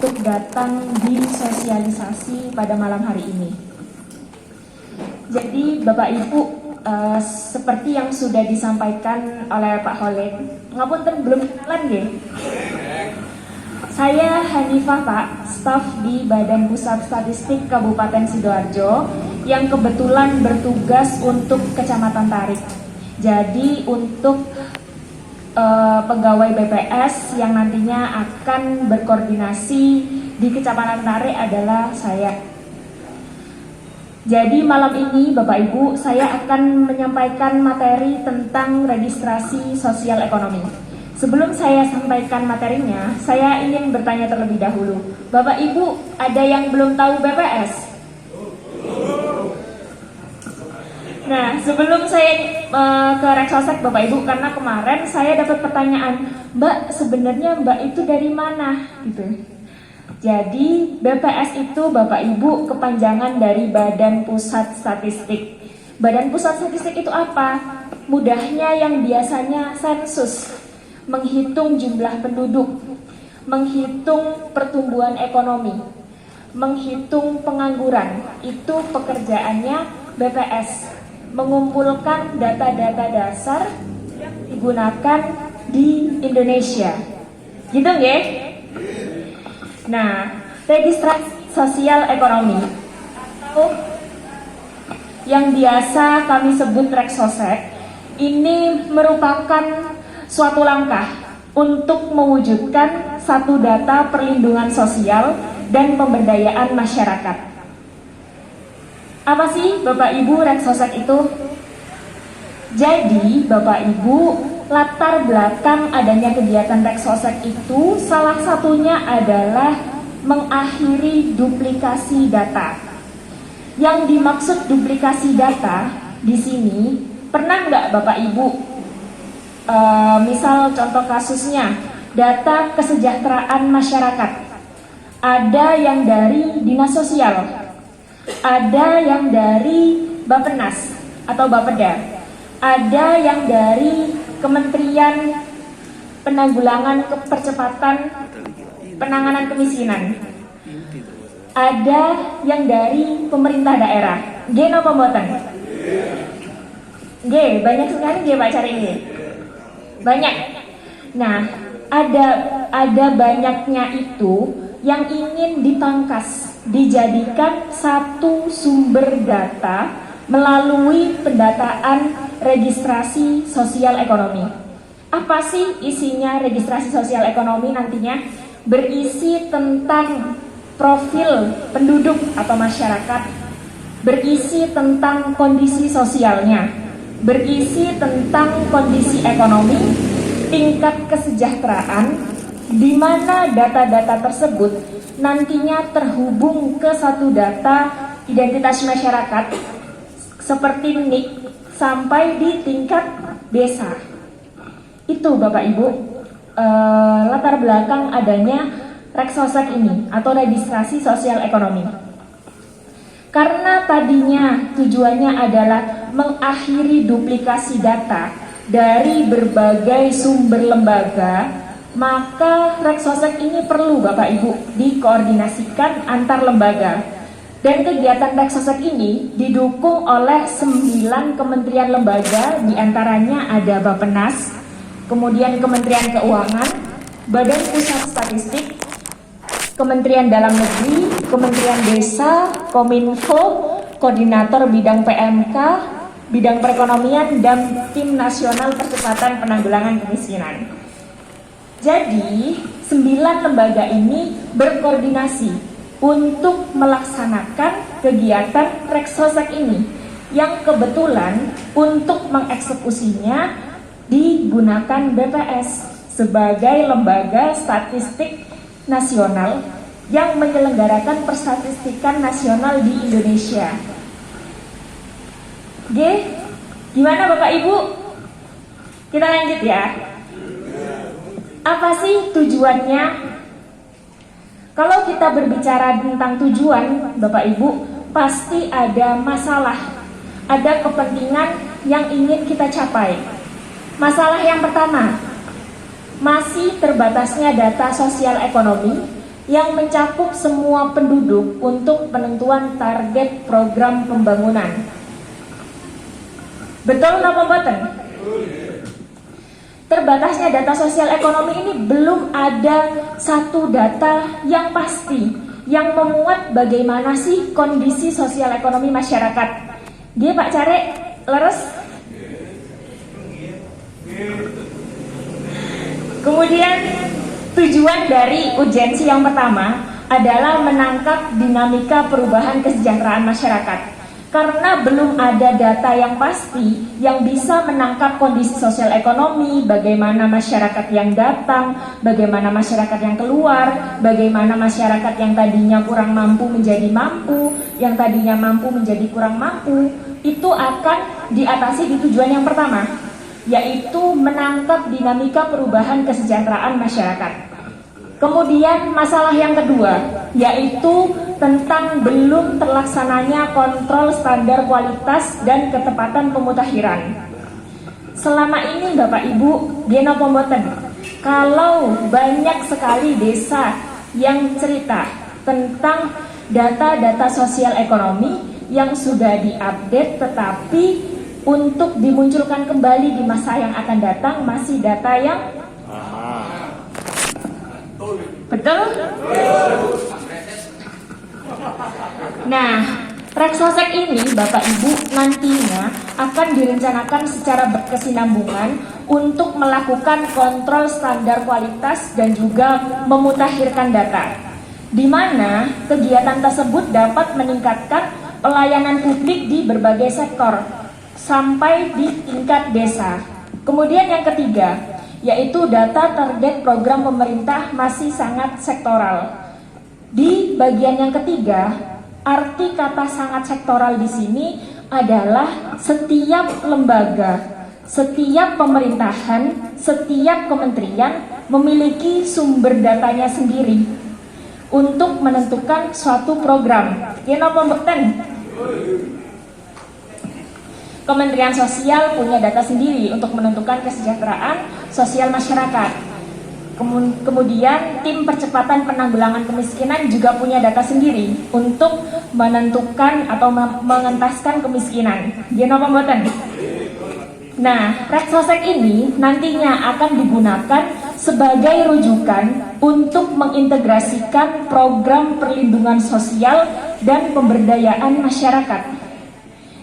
untuk datang di sosialisasi pada malam hari ini. Jadi Bapak Ibu, seperti yang sudah disampaikan oleh Pak Khalid, ngapunten belum kenalan nggih? Saya Hanifah Pak, staf di Badan Pusat Statistik Kabupaten Sidoarjo yang kebetulan bertugas untuk Kecamatan Tarik. Jadi untuk pegawai BPS yang nantinya akan berkoordinasi di Kecamatan Tarik adalah saya. Jadi malam ini Bapak Ibu, saya akan menyampaikan materi tentang registrasi sosial ekonomi. Sebelum saya sampaikan materinya, saya ingin bertanya terlebih dahulu. Bapak Ibu, ada yang belum tahu BPS? Nah, sebelum saya ke Reksosek Bapak Ibu, karena kemarin saya dapat pertanyaan, Mbak, sebenarnya Mbak itu dari mana? Gitu. Jadi BPS itu Bapak Ibu kepanjangan dari Badan Pusat Statistik. Badan Pusat Statistik itu apa? Mudahnya yang biasanya sensus, menghitung jumlah penduduk, menghitung pertumbuhan ekonomi, menghitung pengangguran. Itu pekerjaannya BPS, mengumpulkan data-data dasar yang digunakan di Indonesia. Gitu nggih? Nah, registrasi sosial ekonomi atau yang biasa kami sebut Reksosek ini merupakan suatu langkah untuk mewujudkan satu data perlindungan sosial dan pemberdayaan masyarakat. Apa sih Bapak Ibu Reksosek itu? Jadi Bapak Ibu, latar belakang adanya kegiatan Reksosek itu salah satunya adalah mengakhiri duplikasi data. Yang dimaksud duplikasi data di sini, pernah nggak Bapak Ibu, misal contoh kasusnya, data kesejahteraan masyarakat, ada yang dari Dinas Sosial, ada yang dari Bappenas atau Bapeda, ada yang dari Kementerian Penanggulangan Percepatan Penanganan Kemiskinan, ada yang dari pemerintah daerah. Nggih napa mboten? Nggih, banyak sekali nggih Pak cari ini. Banyak. Nah, ada banyaknya itu yang ingin dipangkas, dijadikan satu sumber data melalui pendataan registrasi sosial ekonomi. Apa sih isinya registrasi sosial ekonomi nantinya? Berisi tentang profil penduduk atau masyarakat, berisi tentang kondisi sosialnya, berisi tentang kondisi ekonomi, tingkat kesejahteraan, di mana data-data tersebut nantinya terhubung ke satu data identitas masyarakat seperti NIK sampai di tingkat desa. Itu Bapak Ibu latar belakang adanya Reksosek ini atau registrasi sosial ekonomi. Karena tadinya tujuannya adalah mengakhiri duplikasi data dari berbagai sumber lembaga, maka Reksosek ini perlu Bapak Ibu dikoordinasikan antar lembaga. Dan kegiatan Reksosek ini didukung oleh 9 kementerian lembaga, diantaranya ada Bappenas, kemudian Kementerian Keuangan, Badan Pusat Statistik, Kementerian Dalam Negeri, Kementerian Desa, Kominfo, Koordinator Bidang PMK, Bidang Perekonomian, dan Tim Nasional Percepatan Penanggulangan Kemiskinan. Jadi, 9 lembaga ini berkoordinasi untuk melaksanakan kegiatan Reksosek ini yang kebetulan untuk mengeksekusinya digunakan BPS sebagai lembaga statistik nasional yang menyelenggarakan perstatistikan nasional di Indonesia. Oke, gimana Bapak Ibu? Kita lanjut ya. Apa sih tujuannya? Kalau kita berbicara tentang tujuan, Bapak Ibu, pasti ada masalah, ada kepentingan yang ingin kita capai. Masalah yang pertama, masih terbatasnya data sosial ekonomi yang mencakup semua penduduk untuk penentuan target program pembangunan. Betul napa mboten? Terbatasnya data sosial ekonomi ini belum ada satu data yang pasti yang memuat bagaimana sih kondisi sosial ekonomi masyarakat. Dia Pak Care, leres? Kemudian tujuan dari urgensi yang pertama adalah menangkap dinamika perubahan kesejahteraan masyarakat. Karena belum ada data yang pasti yang bisa menangkap kondisi sosial ekonomi, bagaimana masyarakat yang datang, bagaimana masyarakat yang keluar, bagaimana masyarakat yang tadinya kurang mampu menjadi mampu, yang tadinya mampu menjadi kurang mampu, itu akan diatasi di tujuan yang pertama, yaitu menangkap dinamika perubahan kesejahteraan masyarakat. Kemudian masalah yang kedua, yaitu tentang belum terlaksananya kontrol standar kualitas dan ketepatan pemutakhiran. Selama ini Bapak Ibu, Gena Pomboten, kalau banyak sekali desa yang cerita tentang data-data sosial ekonomi yang sudah diupdate, tetapi untuk dimunculkan kembali di masa yang akan datang masih data yang betul? Nah, Reksosek ini Bapak Ibu nantinya akan direncanakan secara berkesinambungan untuk melakukan kontrol standar kualitas dan juga memutakhirkan data, di mana kegiatan tersebut dapat meningkatkan pelayanan publik di berbagai sektor sampai di tingkat desa. Kemudian yang ketiga, yaitu data target program pemerintah masih sangat sektoral. Di bagian yang ketiga, arti kata sangat sektoral di sini adalah setiap lembaga, setiap pemerintahan, setiap kementerian memiliki sumber datanya sendiri untuk menentukan suatu program. Kena pembuktian. Kementerian Sosial punya data sendiri untuk menentukan kesejahteraan sosial masyarakat. Kemudian tim percepatan penanggulangan kemiskinan juga punya data sendiri untuk menentukan atau mengentaskan kemiskinan. Gimana pembuatan? Nah, Reksosek ini nantinya akan digunakan sebagai rujukan untuk mengintegrasikan program perlindungan sosial dan pemberdayaan masyarakat.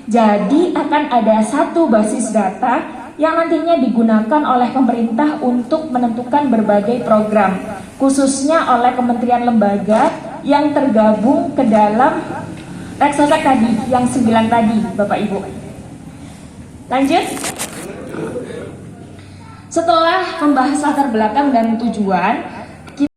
Jadi akan ada satu basis data yang nantinya digunakan oleh pemerintah untuk menentukan berbagai program, khususnya oleh kementerian lembaga yang tergabung ke dalam Reksosek tadi, yang 9 tadi, Bapak Ibu. Lanjut. Setelah membahas latar belakang dan tujuan,